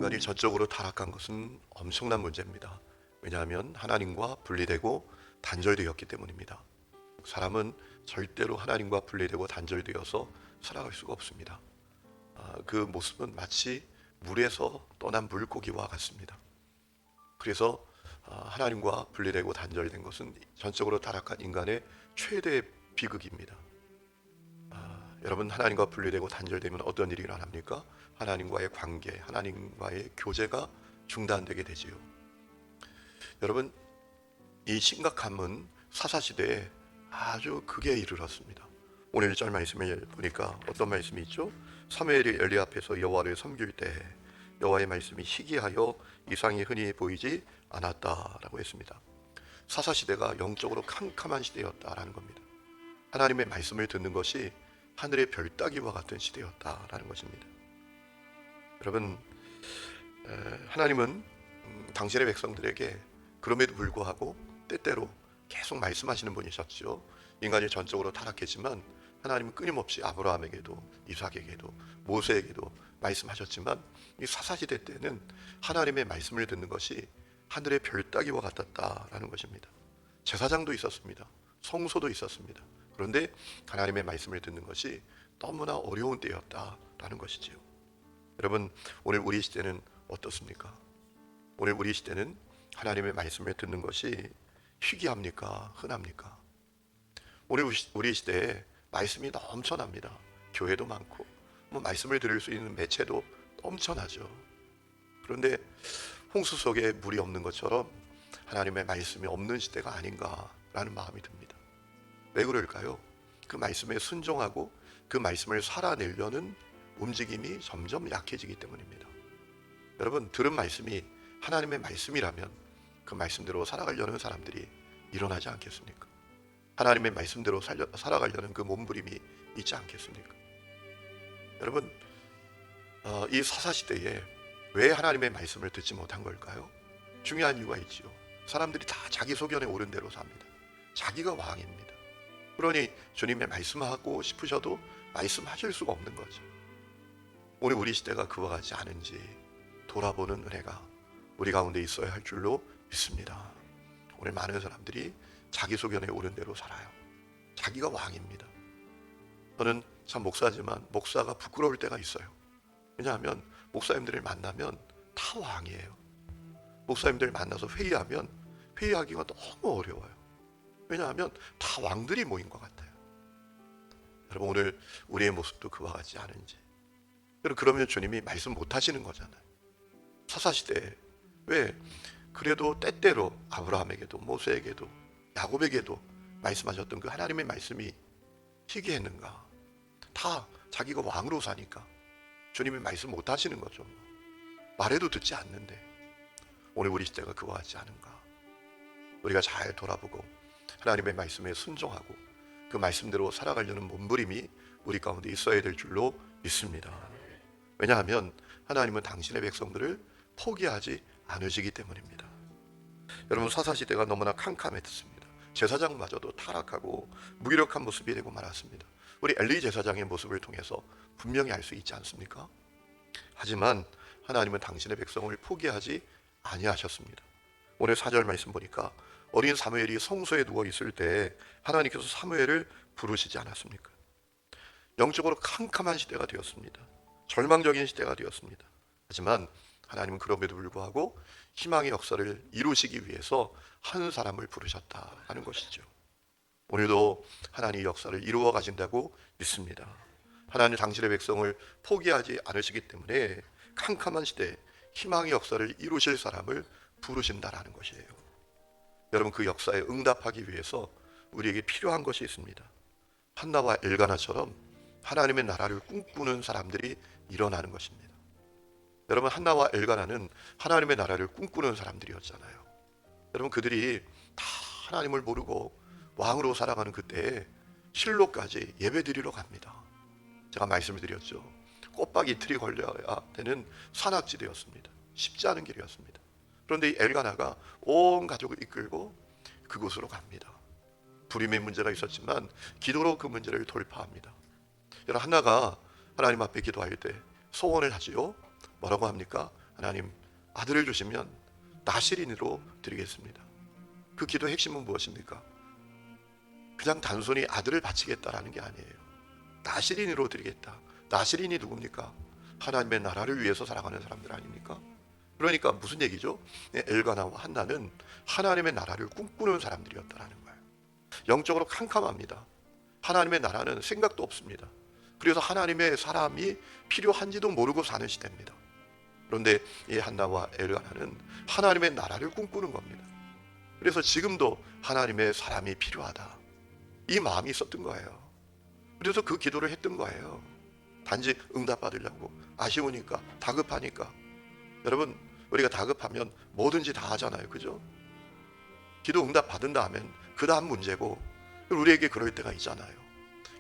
인간이 전적으로 타락한 것은 엄청난 문제입니다. 왜냐하면 하나님과 분리되고 단절되었기 때문입니다. 사람은 절대로 하나님과 분리되고 단절되어서 살아갈 수가 없습니다. 그 모습은 마치 물에서 떠난 물고기와 같습니다. 그래서 하나님과 분리되고 단절된 것은 전적으로 타락한 인간의 최대 비극입니다. 여러분, 하나님과 분리되고 단절되면 어떤 일이 일어납니까? 하나님과의 관계, 하나님과의 교제가 중단되게 되지요. 여러분, 이 심각함은 사사시대에 아주 극에 이르렀습니다. 오늘 1절 말씀을 보니까 어떤 말씀이 있죠? 사무엘이 엘리 앞에서 여호와를 섬길 때 여호와의 말씀이 희귀하여 이상이 흔히 보이지 않았다라고 했습니다. 사사시대가 영적으로 캄캄한 시대였다라는 겁니다. 하나님의 말씀을 듣는 것이 하늘의 별 따기와 같은 시대였다라는 것입니다. 여러분, 하나님은 당신의 백성들에게 그럼에도 불구하고 때때로 계속 말씀하시는 분이셨죠. 인간이 전적으로 타락했지만 하나님은 끊임없이 아브라함에게도 이삭에게도 모세에게도 말씀하셨지만 이 사사시대 때는 하나님의 말씀을 듣는 것이 하늘의 별 따기와 같았다라는 것입니다. 제사장도 있었습니다. 성소도 있었습니다. 그런데 하나님의 말씀을 듣는 것이 너무나 어려운 때였다라는 것이지요. 여러분, 오늘 우리 시대는 어떻습니까? 오늘 우리 시대는 하나님의 말씀을 듣는 것이 희귀합니까? 흔합니까? 오늘 우리 시대에 말씀이 넘쳐납니다. 교회도 많고 말씀을 들을 수 있는 매체도 넘쳐나죠. 그런데 홍수 속에 물이 없는 것처럼 하나님의 말씀이 없는 시대가 아닌가라는 마음이 듭니다. 왜 그럴까요? 그 말씀에 순종하고 그 말씀을 살아내려는 움직임이 점점 약해지기 때문입니다. 여러분, 들은 말씀이 하나님의 말씀이라면 그 말씀대로 살아가려는 사람들이 일어나지 않겠습니까? 하나님의 말씀대로 살아가려는 그 몸부림이 있지 않겠습니까? 여러분, 이 사사시대에 왜 하나님의 말씀을 듣지 못한 걸까요? 중요한 이유가 있지요. 사람들이 다 자기 소견에 오른 대로 삽니다. 자기가 왕입니다. 그러니 주님의 말씀하고 싶으셔도 말씀하실 수가 없는 거죠. 오늘 우리 시대가 그와 같지 않은지 돌아보는 은혜가 우리 가운데 있어야 할 줄로 믿습니다. 오늘 많은 사람들이 자기 소견에 오른 대로 살아요. 자기가 왕입니다. 저는 참 목사지만 목사가 부끄러울 때가 있어요. 왜냐하면 목사님들을 만나면 다 왕이에요. 목사님들 만나서 회의하면 회의하기가 너무 어려워요. 왜냐하면 다 왕들이 모인 것 같아요. 여러분, 오늘 우리의 모습도 그와 같지 않은지. 여러분, 그러면 주님이 말씀 못 하시는 거잖아요. 사사시대에 왜 그래도 때때로 아브라함에게도 모세에게도 야곱에게도 말씀하셨던 그 하나님의 말씀이 희귀했는가? 다 자기가 왕으로 사니까 주님이 말씀 못 하시는 거죠. 말해도 듣지 않는데 오늘 우리 시대가 그와 같지 않은가? 우리가 잘 돌아보고 하나님의 말씀에 순종하고 그 말씀대로 살아가려는 몸부림이 우리 가운데 있어야 될 줄로 믿습니다. 왜냐하면 하나님은 당신의 백성들을 포기하지 않으시기 때문입니다. 여러분, 사사시대가 너무나 캄캄했습니다. 제사장마저도 타락하고 무기력한 모습이 되고 말았습니다. 우리 엘리 제사장의 모습을 통해서 분명히 알 수 있지 않습니까? 하지만 하나님은 당신의 백성을 포기하지 아니하셨습니다. 오늘 4절 말씀 보니까 어린 사무엘이 성소에 누워 있을 때 하나님께서 사무엘을 부르시지 않았습니까? 영적으로 캄캄한 시대가 되었습니다. 절망적인 시대가 되었습니다. 하지만 하나님은 그럼에도 불구하고 희망의 역사를 이루시기 위해서 한 사람을 부르셨다 하는 것이죠. 오늘도 하나님의 역사를 이루어 가신다고 믿습니다. 하나님 당신의 백성을 포기하지 않으시기 때문에 캄캄한 시대에 희망의 역사를 이루실 사람을 부르신다라는 것이에요. 여러분, 그 역사에 응답하기 위해서 우리에게 필요한 것이 있습니다. 한나와 엘가나처럼 하나님의 나라를 꿈꾸는 사람들이 일어나는 것입니다. 여러분, 한나와 엘가나는 하나님의 나라를 꿈꾸는 사람들이었잖아요. 여러분, 그들이 다 하나님을 모르고 왕으로 살아가는 그때에 실로까지 예배드리러 갑니다. 제가 말씀을 드렸죠. 꽃박 이틀이 걸려야 되는 산악지대였습니다. 쉽지 않은 길이었습니다. 그런데 이 엘가나가 온 가족을 이끌고 그곳으로 갑니다. 불임의 문제가 있었지만 기도로 그 문제를 돌파합니다. 여러분, 한나가 하나님 앞에 기도할 때 소원을 하지요. 뭐라고 합니까? 하나님 아들을 주시면 나실인으로 드리겠습니다. 그 기도의 핵심은 무엇입니까? 그냥 단순히 아들을 바치겠다라는 게 아니에요. 나실인으로 드리겠다. 나실인이 누굽니까? 하나님의 나라를 위해서 살아가는 사람들 아닙니까? 그러니까 무슨 얘기죠? 엘가나와 한나는 하나님의 나라를 꿈꾸는 사람들이었다라는 거예요. 영적으로 캄캄합니다. 하나님의 나라는 생각도 없습니다. 그래서 하나님의 사람이 필요한지도 모르고 사는 시대입니다. 그런데 이 한나와 엘가나는 하나님의 나라를 꿈꾸는 겁니다. 그래서 지금도 하나님의 사람이 필요하다, 이 마음이 있었던 거예요. 그래서 그 기도를 했던 거예요. 단지 응답받으려고. 아쉬우니까, 다급하니까. 여러분, 우리가 다급하면 뭐든지 다 하잖아요. 그죠? 기도 응답 받은 다음엔 그 다음 문제고, 우리에게 그럴 때가 있잖아요.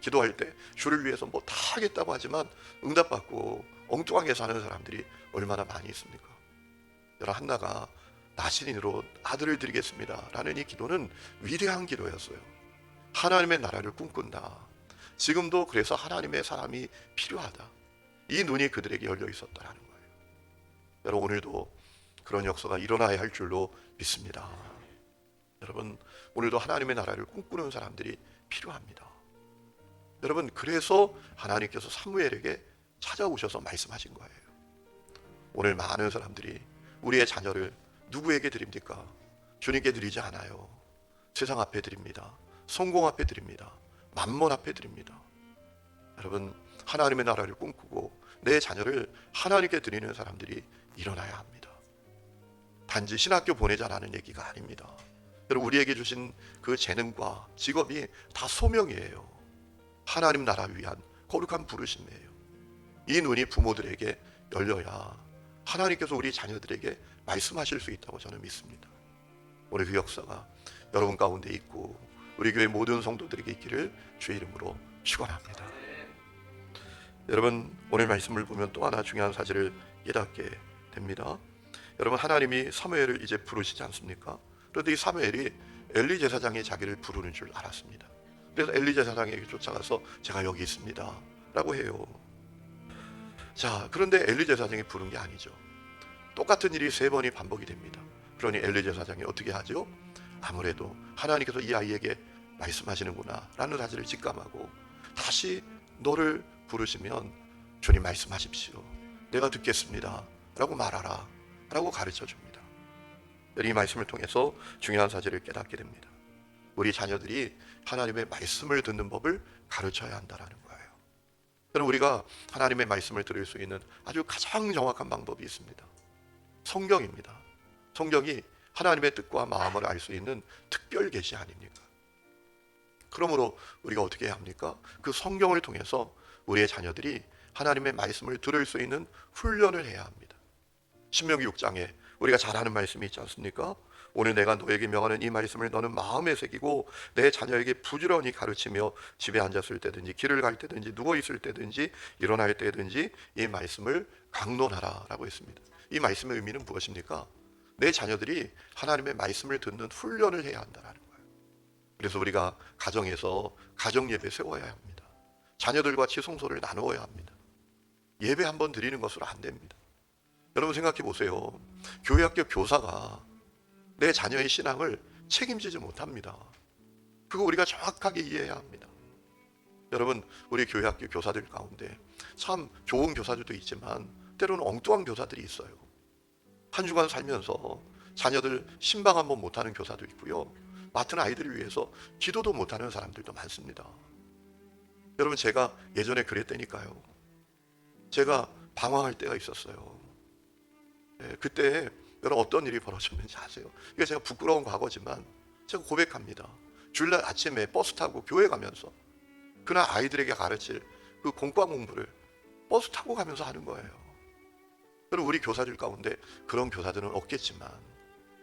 기도할 때 주를 위해서 뭐 다 하겠다고 하지만 응답받고 엉뚱하게 사는 사람들이 얼마나 많이 있습니까? 여러분, 한나가 나실인으로 아들을 드리겠습니다 라는 이 기도는 위대한 기도였어요. 하나님의 나라를 꿈꾼다. 지금도 그래서 하나님의 사람이 필요하다, 이 눈이 그들에게 열려 있었다라는 거예요. 여러분, 오늘도 그런 역사가 일어나야 할 줄로 믿습니다. 여러분, 오늘도 하나님의 나라를 꿈꾸는 사람들이 필요합니다. 여러분, 그래서 하나님께서 사무엘에게 찾아오셔서 말씀하신 거예요. 오늘 많은 사람들이 우리의 자녀를 누구에게 드립니까? 주님께 드리지 않아요. 세상 앞에 드립니다. 성공 앞에 드립니다. 만몬 앞에 드립니다. 여러분, 하나님의 나라를 꿈꾸고 내 자녀를 하나님께 드리는 사람들이 일어나야 합니다. 단지 신학교 보내자라는 얘기가 아닙니다. 여러분, 우리에게 주신 그 재능과 직업이 다 소명이에요. 하나님 나라를 위한 거룩한 부르심이에요. 이 눈이 부모들에게 열려야 하나님께서 우리 자녀들에게 말씀하실 수 있다고 저는 믿습니다. 오늘 그 역사가 여러분 가운데 있고 우리 교회 모든 성도들에게 있기를 주의 이름으로 축원합니다. 여러분, 오늘 말씀을 보면 또 하나 중요한 사실을 깨닫게 됩니다. 여러분, 하나님이 사무엘을 이제 부르시지 않습니까? 그런데 이 사무엘이 엘리 제사장이 자기를 부르는 줄 알았습니다. 그래서 엘리 제사장에게 쫓아가서 제가 여기 있습니다 라고 해요. 자, 그런데 엘리 제사장이 부른 게 아니죠. 똑같은 일이 3번이 반복이 됩니다. 그러니 엘리 제사장이 어떻게 하죠? 아무래도 하나님께서 이 아이에게 말씀하시는구나 라는 사실을 직감하고 다시 너를 부르시면 주님 말씀하십시오, 내가 듣겠습니다 라고 말하라 라고 가르쳐 줍니다. 이 말씀을 통해서 중요한 사실을 깨닫게 됩니다. 우리 자녀들이 하나님의 말씀을 듣는 법을 가르쳐야 한다는 거예요. 그럼 우리가 하나님의 말씀을 들을 수 있는 아주 가장 정확한 방법이 있습니다. 성경입니다. 성경이 하나님의 뜻과 마음을 알 수 있는 특별 계시 아닙니까? 그러므로 우리가 어떻게 해야 합니까? 그 성경을 통해서 우리의 자녀들이 하나님의 말씀을 들을 수 있는 훈련을 해야 합니다. 신명기 6장에 우리가 잘 아는 말씀이 있지 않습니까? 오늘 내가 너에게 명하는 이 말씀을 너는 마음에 새기고 내 자녀에게 부지런히 가르치며 집에 앉았을 때든지 길을 갈 때든지 누워 있을 때든지 일어날 때든지 이 말씀을 강론하라 라고 했습니다. 이 말씀의 의미는 무엇입니까? 내 자녀들이 하나님의 말씀을 듣는 훈련을 해야 한다는 거예요. 그래서 우리가 가정에서 가정 예배 세워야 합니다. 자녀들과 지성소를 나누어야 합니다. 예배 한번 드리는 것으로 안 됩니다. 여러분, 생각해 보세요. 교회학교 교사가 내 자녀의 신앙을 책임지지 못합니다. 그거 우리가 정확하게 이해해야 합니다. 여러분, 우리 교회학교 교사들 가운데 참 좋은 교사들도 있지만 때로는 엉뚱한 교사들이 있어요. 한 주간 살면서 자녀들 신방 한번 못하는 교사도 있고요, 맡은 아이들을 위해서 기도도 못하는 사람들도 많습니다. 여러분, 제가 예전에 그랬다니까요. 제가 방황할 때가 있었어요. 그때 여러분 어떤 일이 벌어졌는지 아세요? 이게 제가 부끄러운 과거지만 제가 고백합니다. 주일날 아침에 버스 타고 교회 가면서 그날 아이들에게 가르칠 그 공과 공부를 버스 타고 가면서 하는 거예요. 여러분, 우리 교사들 가운데 그런 교사들은 없겠지만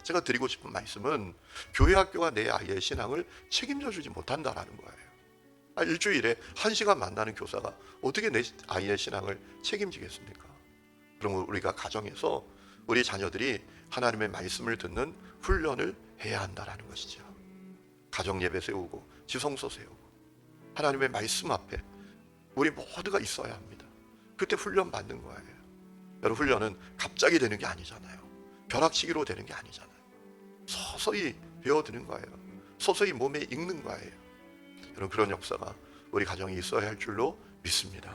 제가 드리고 싶은 말씀은 교회 학교가 내 아이의 신앙을 책임져 주지 못한다라는 거예요. 일주일에 1시간 만나는 교사가 어떻게 내 아이의 신앙을 책임지겠습니까? 그럼 우리가 가정에서 우리 자녀들이 하나님의 말씀을 듣는 훈련을 해야 한다라는 것이죠. 가정 예배 세우고 지성소 세우고 하나님의 말씀 앞에 우리 모두가 있어야 합니다. 그때 훈련 받는 거예요. 여러분 훈련은 갑자기 되는 게 아니잖아요. 벼락치기로 되는 게 아니잖아요. 서서히 배워드는 거예요. 서서히 몸에 익는 거예요. 여러분 그런 역사가 우리 가정에 있어야 할 줄로 믿습니다.